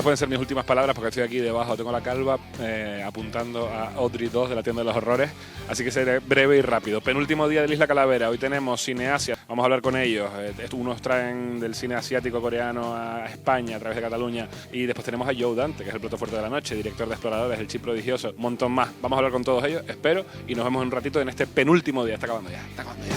estas pueden ser mis últimas palabras porque estoy aquí debajo, tengo la calva apuntando a Audrey 2 de la tienda de los horrores, así que seré breve y rápido. Penúltimo día de Isla Calavera, hoy tenemos Cine Asia, vamos a hablar con ellos. Unos traen del cine asiático coreano a España a través de Cataluña, y después tenemos a Joe Dante, que es el plato fuerte de la noche, director de Exploradores, el chip prodigioso, un montón más. Vamos a hablar con todos ellos, espero, y nos vemos en un ratito en este penúltimo día. Está acabando ya, está acabando ya.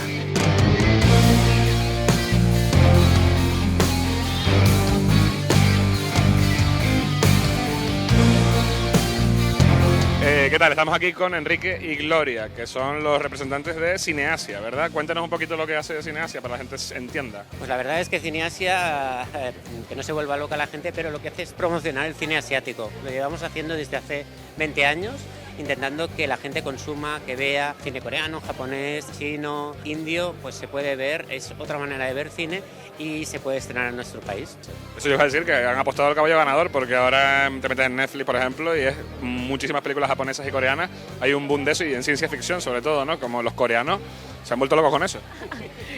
¿Qué tal? Estamos aquí con Enrique y Gloria, que son los representantes de Cine Asia, ¿verdad? Cuéntanos un poquito lo que hace Cine Asia para que la gente entienda. Pues la verdad es que Cine Asia, que no se vuelva loca la gente, pero lo que hace es promocionar el cine asiático. Lo llevamos haciendo desde hace 20 años, intentando que la gente consuma, que vea cine coreano, japonés, chino, indio, pues se puede ver, es otra manera de ver cine y se puede estrenar en nuestro país. Eso yo iba a decir, que han apostado al caballo ganador, porque ahora te metes en Netflix, por ejemplo, y es muchísimas películas japonesas y coreanas, hay un boom de eso, y en ciencia ficción sobre todo, ¿no? Como los coreanos se han vuelto locos con eso.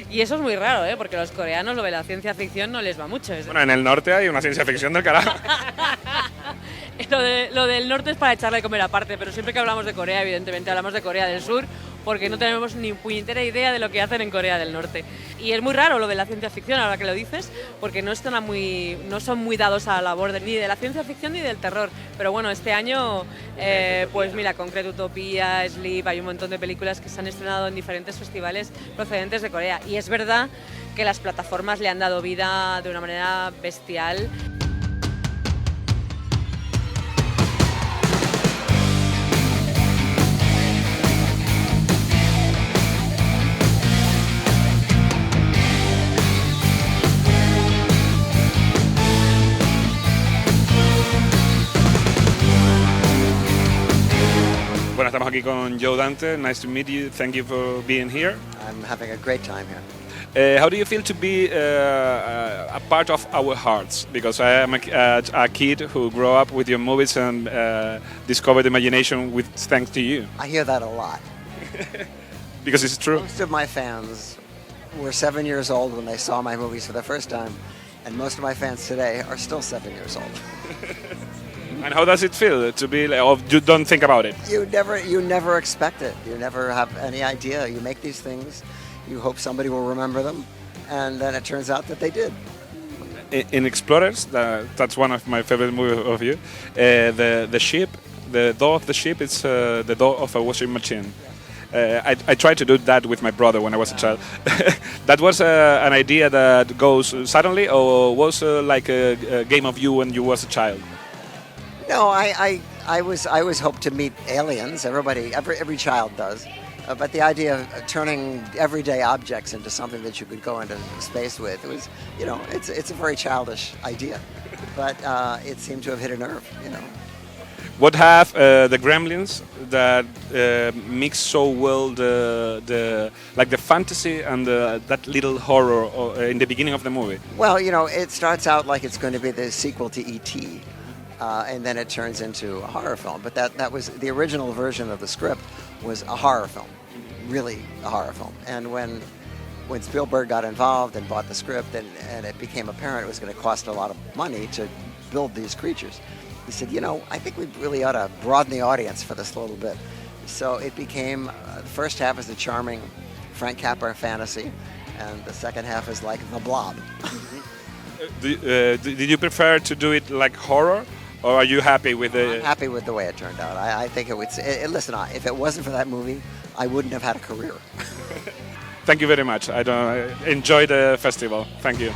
Y eso es muy raro, ¿eh? Porque a los coreanos lo de la ciencia ficción no les va mucho. Bueno, en el norte hay una ciencia ficción del carajo. Lo del norte es para echarle de comer aparte, pero siempre que hablamos de Corea, evidentemente hablamos de Corea del Sur, porque no tenemos ni puñetera idea de lo que hacen en Corea del Norte. Y es muy raro lo de la ciencia ficción, ahora que lo dices, porque no son muy dados a la labor ni de la ciencia ficción ni del terror. Pero bueno, este año, pues mira, Concrete Utopía, Sleep, hay un montón de películas que se han estrenado en diferentes festivales procedentes de Corea. Y es verdad que las plataformas le han dado vida de una manera bestial. Bueno, estamos aquí con Joe Dante. Nice to meet you. Thank you for being here. I'm having a great time here. How do you feel to be a part of our hearts? Because I am a kid who grew up with your movies and discovered imagination with thanks to you. I hear that a lot. Because it's true. Most of my fans were 7 years old when they saw my movies for the first time, and most of my fans today are still 7 years old. And how does it feel to be like, or you don't think about it? You never expect it. You never have any idea. You make these things, you hope somebody will remember them, and then it turns out that they did. In Explorers, that's one of my favorite movies of you. The ship, the door of the ship is the door of a washing machine. I tried to do that with my brother when I was a child. That was an idea that goes suddenly, or was like a game of you when you was a child? No, I always hoped to meet aliens. Every child does. But the idea of turning everyday objects into something that you could go into space with, it was, it's a very childish idea. But it seemed to have hit a nerve, What have the Gremlins that mix so well the fantasy and that little horror in the beginning of the movie? Well, it starts out like it's going to be the sequel to E.T., and then it turns into a horror film. But that was the original version of the script was a horror film, really a horror film. And when Spielberg got involved and bought the script, and it became apparent it was going to cost a lot of money to build these creatures, he said, I think we really ought to broaden the audience for this a little bit. So it became, the first half is the charming Frank Capra fantasy, and the second half is like The Blob. Did you prefer to do it like horror? Or are you happy with it? I'm happy with the way it turned out. I think listen, if it wasn't for that movie, I wouldn't have had a career. Thank you very much. Enjoy the festival. Thank you.